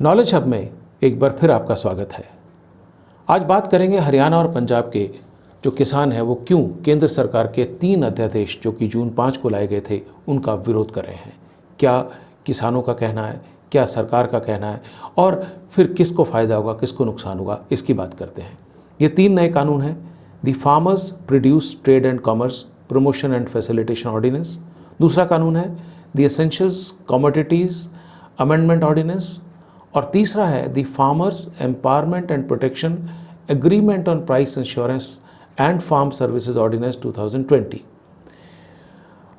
Knowledge hub में एक बार फिर आपका स्वागत है। आज बात करेंगे हरियाणा और पंजाब के जो किसान हैं वो क्यों केंद्र सरकार के 3 अध्यादेश जो कि जून 5 को लाए गए थे उनका विरोध कर रहे हैं। क्या किसानों का कहना है, क्या सरकार का कहना है और फिर किसको फ़ायदा होगा, किसको नुकसान होगा, इसकी बात करते हैं। ये 3 नए कानून हैं। The farmers produce trade and commerce promotion and facilitation ordinance. दूसरा कानून है the essentials commodities amendment ordinance. और तीसरा है the farmers empowerment and protection agreement on price insurance and farm services ordinance 2020।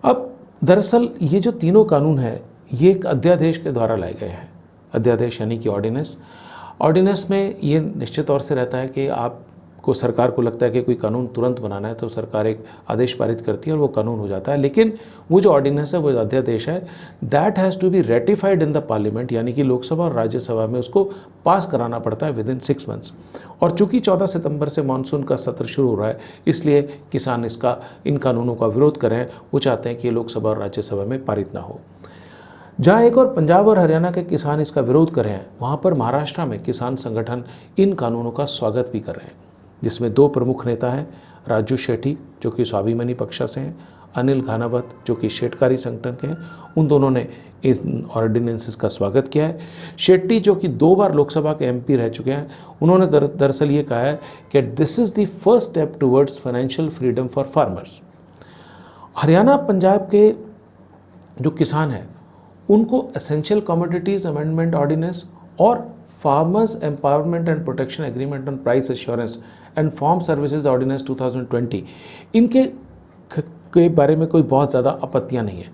अब दरअसल ये जो तीनों कानून हैं ये एक अध्यादेश के द्वारा लाए गए हैं। अध्यादेश यानी कि ऑर्डिनेंस में ये निश्चित तौर से रहता है कि आपको सरकार को लगता है कि कोई कानून तुरंत बनाना है तो सरकार एक आदेश पारित करती है और वो कानून हो जाता है। लेकिन वो जो ऑर्डिनेंस है, वो अध्यादेश है, that has to be ratified in the parliament, यानी कि लोकसभा और राज्यसभा में उसको पास कराना पड़ता है विद इन 6 मंथ्स। और चूंकि 14 सितंबर से मानसून का सत्र शुरू हो रहा है, इसलिए किसान इन कानूनों का विरोध कर रहे हैं। वो चाहते हैं कि ये लोकसभा और राज्यसभा में पारित ना हो। जहाँ एक और पंजाब और हरियाणा के किसान इसका विरोध कर रहे हैं, वहाँ पर महाराष्ट्र में किसान संगठन इन कानूनों का स्वागत भी कर रहे हैं, जिसमें 2 प्रमुख नेता हैं, राजू शेट्टी जो कि स्वाभिमानी पक्षा से हैं, अनिल घानावत जो कि शेटकारी संगठन के हैं। उन दोनों ने इन ऑर्डिनेंसेस का स्वागत किया है। शेट्टी जो कि 2 बार लोकसभा के एमपी रह चुके हैं, उन्होंने दरअसल ये कहा है कि this is the first step towards financial freedom for farmers. Haryana Punjab के जो किसान हैं उनको एसेंशियल कमोडिटीज़ अमेंडमेंट ऑर्डिनेंस और farmers empowerment and protection agreement on price assurance and farm services ordinance 2020 इनके के बारे में कोई बहुत ज़्यादा आपत्तियां नहीं है।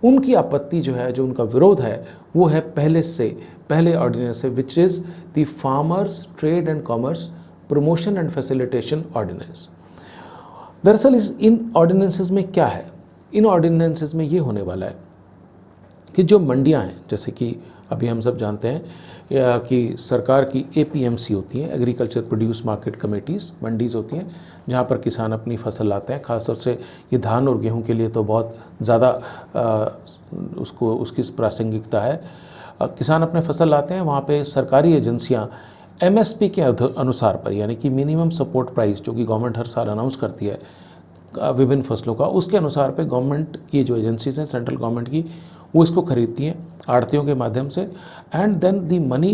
उनकी आपत्ति जो है, जो उनका विरोध है, वो है पहले ऑर्डिनेंस है, which is the farmers trade and commerce promotion and facilitation ordinance. दरअसल इन ऑर्डिनेंसेस में क्या है? इन ऑर्डिनेंसेस में ये होने वाला है कि जो मंडियां हैं, जैसे कि अभी हम सब जानते हैं कि सरकार की एपीएमसी होती हैं, agriculture produce market committees, mandis होती हैं जहां पर किसान अपनी फसल लाते हैं। खासतौर से ये धान और गेहूं के लिए तो बहुत ज़्यादा उसकी प्रासंगिकता है। किसान अपने फसल लाते हैं, वहाँ पे सरकारी एजेंसियां एमएसपी के अनुसार पर, यानी कि मिनिमम सपोर्ट प्राइस जो कि गवर्नमेंट हर साल अनाउंस करती है विभिन्न फसलों का, उसके अनुसार पे गवर्नमेंट की जो एजेंसीज हैं सेंट्रल गवर्नमेंट की, वो इसको खरीदती हैं आड़तियों के माध्यम से, and then the money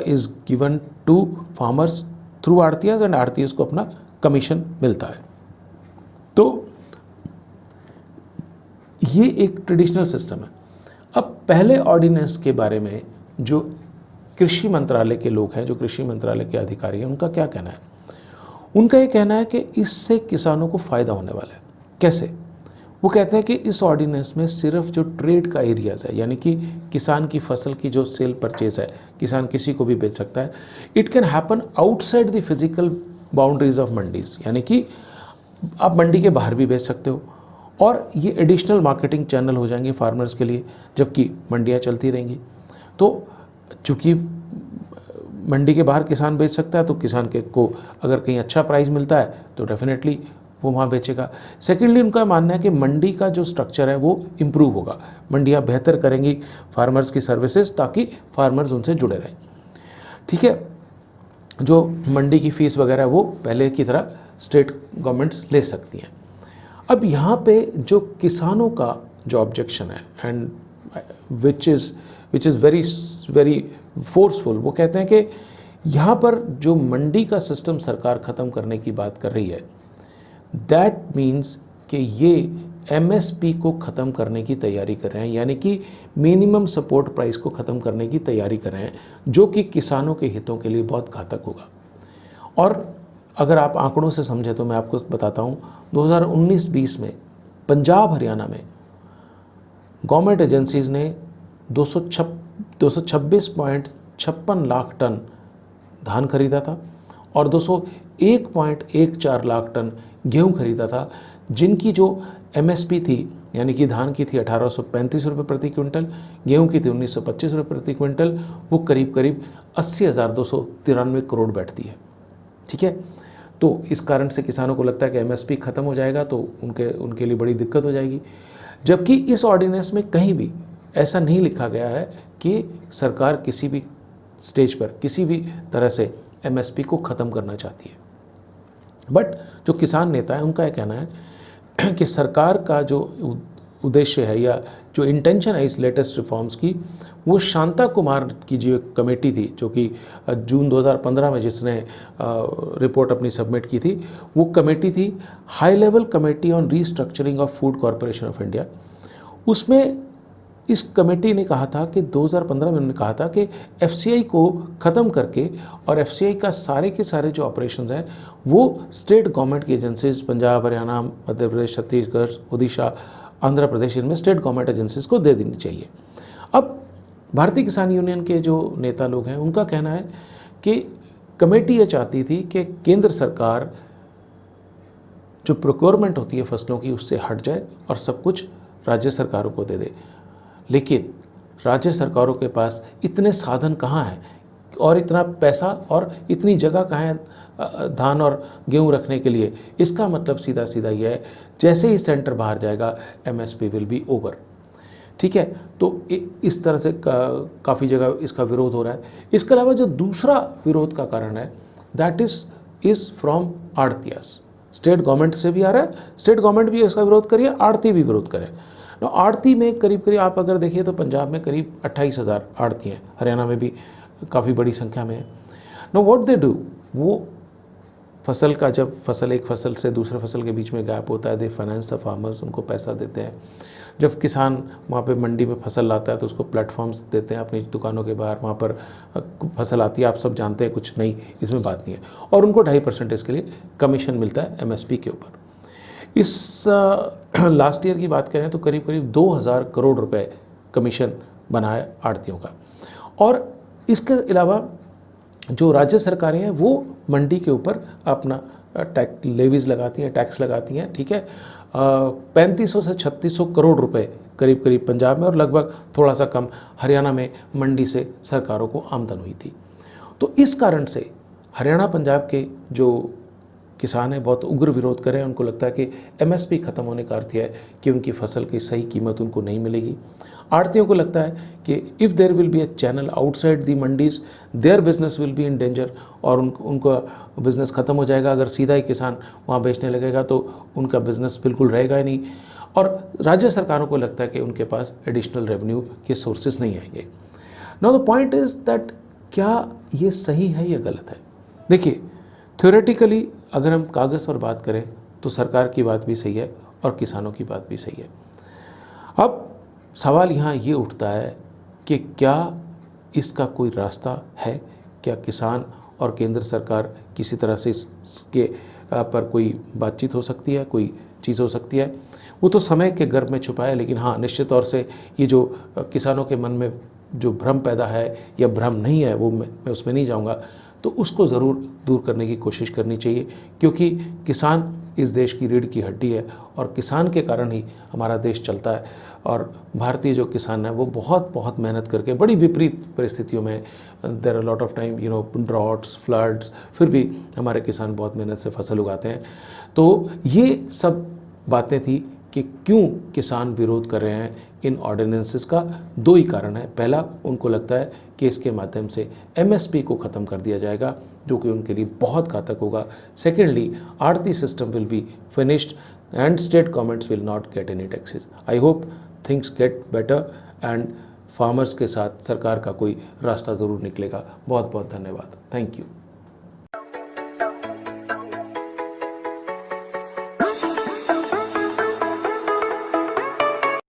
is given to farmers through arhtiyas, and arhtiyas को अपना कमीशन मिलता है। तो ये एक ट्रेडिशनल सिस्टम है। अब पहले ऑर्डिनेंस के बारे में जो कृषि मंत्रालय के लोग हैं, जो कृषि मंत्रालय के अधिकारी हैं, उनका क्या कहना है? उनका ये कहना है कि इससे किसानों को फ़ायदा होने वाला है। कैसे? वो कहते हैं कि इस ऑर्डिनेंस में सिर्फ जो ट्रेड का एरियाज़ है, यानी कि किसान की फसल की जो सेल परचेज है, किसान किसी को भी बेच सकता है, it can happen outside the physical boundaries of mandis, यानी कि आप मंडी के बाहर भी बेच सकते हो और ये एडिशनल मार्केटिंग चैनल हो जाएंगे फार्मर्स के लिए, जबकि मंडियाँ चलती रहेंगी। तो चूँकि मंडी के बाहर किसान बेच सकता है, तो किसान को अगर कहीं अच्छा प्राइस मिलता है तो डेफिनेटली वो वहाँ बेचेगा। सेकेंडली, उनका मानना है कि मंडी का जो स्ट्रक्चर है वो इम्प्रूव होगा, मंडियाँ बेहतर करेंगी फार्मर्स की सर्विसेज, ताकि फार्मर्स उनसे जुड़े रहें। ठीक है, जो मंडी की फ़ीस वगैरह है वो पहले की तरह स्टेट गवर्नमेंट्स ले सकती हैं। अब यहाँ पे जो किसानों का जो ऑब्जेक्शन है, and which is very forceful, वो कहते हैं कि यहाँ पर जो मंडी का सिस्टम सरकार ख़त्म करने की बात कर रही है, दैट मीन्स कि ये एमएसपी को ख़त्म करने की तैयारी कर रहे हैं, यानी कि मिनिमम सपोर्ट प्राइस को ख़त्म करने की तैयारी कर रहे हैं, जो कि किसानों के हितों के लिए बहुत घातक होगा। और अगर आप आंकड़ों से समझें तो मैं आपको बताता हूँ, 2019-20 में पंजाब हरियाणा में गवर्नमेंट एजेंसीज़ ने 226.56 लाख टन धान खरीदा था और 201.14 लाख टन गेहूं खरीदा था, जिनकी जो एमएसपी थी, यानी कि धान की थी 1835 रुपये प्रति क्विंटल, गेहूं की थी 1925 रुपये प्रति क्विंटल, वो करीब करीब 80,293 करोड़ बैठती है। ठीक है, तो इस कारण से किसानों को लगता है कि एमएसपी ख़त्म हो जाएगा तो उनके लिए बड़ी दिक्कत हो जाएगी। जबकि इस ऑर्डिनेंस में कहीं भी ऐसा नहीं लिखा गया है कि सरकार किसी भी स्टेज पर किसी भी तरह से एमएसपी को ख़त्म करना चाहती है। बट जो किसान नेता है उनका यह कहना है कि सरकार का जो उद्देश्य है या जो इंटेंशन है इस लेटेस्ट रिफॉर्म्स की, वो शांता कुमार की जो कमेटी थी, जो कि जून 2015 में जिसने रिपोर्ट अपनी सबमिट की थी, वो कमेटी थी high level committee on restructuring of food corporation of India. उसमें इस कमेटी ने कहा था कि 2015 में उन्होंने कहा था कि एफसीआई को ख़त्म करके और एफसीआई का सारे के सारे जो ऑपरेशंस हैं वो स्टेट गवर्नमेंट की एजेंसीज, पंजाब, हरियाणा, मध्य प्रदेश, छत्तीसगढ़, उड़ीसा, आंध्र प्रदेश, इनमें स्टेट गवर्नमेंट एजेंसीज को दे देनी चाहिए। अब भारतीय किसान यूनियन के जो नेता लोग हैं उनका कहना है कि कमेटी ये चाहती थी कि केंद्र सरकार जो प्रोक्योरमेंट होती है फसलों की उससे हट जाए और सब कुछ राज्य सरकारों को दे दे। लेकिन राज्य सरकारों के पास इतने साधन कहाँ हैं और इतना पैसा और इतनी जगह कहाँ है धान और गेहूँ रखने के लिए। इसका मतलब सीधा सीधा यह है, जैसे ही सेंटर बाहर जाएगा एमएसपी विल बी ओवर। ठीक है, तो इस तरह से काफ़ी जगह इसका विरोध हो रहा है। इसके अलावा जो दूसरा विरोध का कारण है that is from arhtiyas. State government से भी आ रहा है, स्टेट गवर्नमेंट भी इसका विरोध करिए, आड़ती भी विरोध करे। ना आड़ती में करीब करीब आप अगर देखिए तो पंजाब में करीब 28,000 आड़ती हैं, हरियाणा में भी काफ़ी बड़ी संख्या में है। नो व्हाट दे डू, वो फसल का जब एक फसल से दूसरे फसल के बीच में गैप होता है, दे फाइनेंस द फार्मर्स, उनको पैसा देते हैं। जब किसान वहाँ पे मंडी में फसल लाता है तो उसको प्लेटफॉर्म्स देते हैं अपनी दुकानों के बाहर, वहाँ पर फसल आती है, आप सब जानते हैं, कुछ नहीं इसमें बात नहीं है। और उनको 2.5% इसके लिए कमीशन मिलता है एमएसपी के ऊपर। इस लास्ट ईयर की बात करें तो करीब करीब 2,000 करोड़ रुपए कमीशन बना है आड़तियों का। और इसके अलावा जो राज्य सरकारें हैं वो मंडी के ऊपर अपना टैक्स लेवीज लगाती हैं, टैक्स लगाती हैं। ठीक है, 3500 से 3600 करोड़ रुपए करीब करीब पंजाब में और लगभग थोड़ा सा कम हरियाणा में मंडी से सरकारों को आमदन हुई थी। तो इस कारण से हरियाणा पंजाब के जो किसान हैं बहुत उग्र विरोध कर रहे हैं। उनको लगता है कि एमएसपी ख़त्म होने का अर्थ है कि उनकी फसल की सही कीमत उनको नहीं मिलेगी। आड़तियों को लगता है कि if there will be a channel outside the mandis their business will be in danger, और उनका बिज़नेस ख़त्म हो जाएगा। अगर सीधा ही किसान वहाँ बेचने लगेगा तो उनका बिज़नेस बिल्कुल रहेगा ही नहीं। और राज्य सरकारों को लगता है कि उनके पास एडिशनल रेवेन्यू के सोर्सेज नहीं आएंगे। Now the point is that क्या ये सही है या गलत है? देखिए, थ्योरेटिकली अगर हम कागज़ पर बात करें तो सरकार की बात भी सही है और किसानों की बात भी सही है। अब सवाल यहाँ ये उठता है कि क्या इसका कोई रास्ता है? क्या किसान और केंद्र सरकार किसी तरह से इसके पर कोई बातचीत हो सकती है, कोई चीज़ हो सकती है? वो तो समय के गर्भ में छुपा है, लेकिन हाँ, निश्चित तौर से ये जो किसानों के मन में जो भ्रम पैदा है या भ्रम नहीं है, वो मैं उसमें नहीं जाऊँगा, तो उसको ज़रूर दूर करने की कोशिश करनी चाहिए, क्योंकि किसान इस देश की रीढ़ की हड्डी है और किसान के कारण ही हमारा देश चलता है। और भारतीय जो किसान है वो बहुत बहुत मेहनत करके बड़ी विपरीत परिस्थितियों में, there are lot of time droughts, floods, फिर भी हमारे किसान बहुत मेहनत से फसल उगाते हैं। तो ये सब बातें थी कि क्यों किसान विरोध कर रहे हैं इन ऑर्डिनेंसेस का। दो ही कारण है। पहला, उनको लगता है कि इसके माध्यम से एमएसपी को ख़त्म कर दिया जाएगा, जो कि उनके लिए बहुत घातक होगा। Secondly, arhti system will be finished and state governments will not get any taxes. I hope things get better and farmers के साथ सरकार का कोई रास्ता ज़रूर निकलेगा। बहुत बहुत धन्यवाद। Thank you.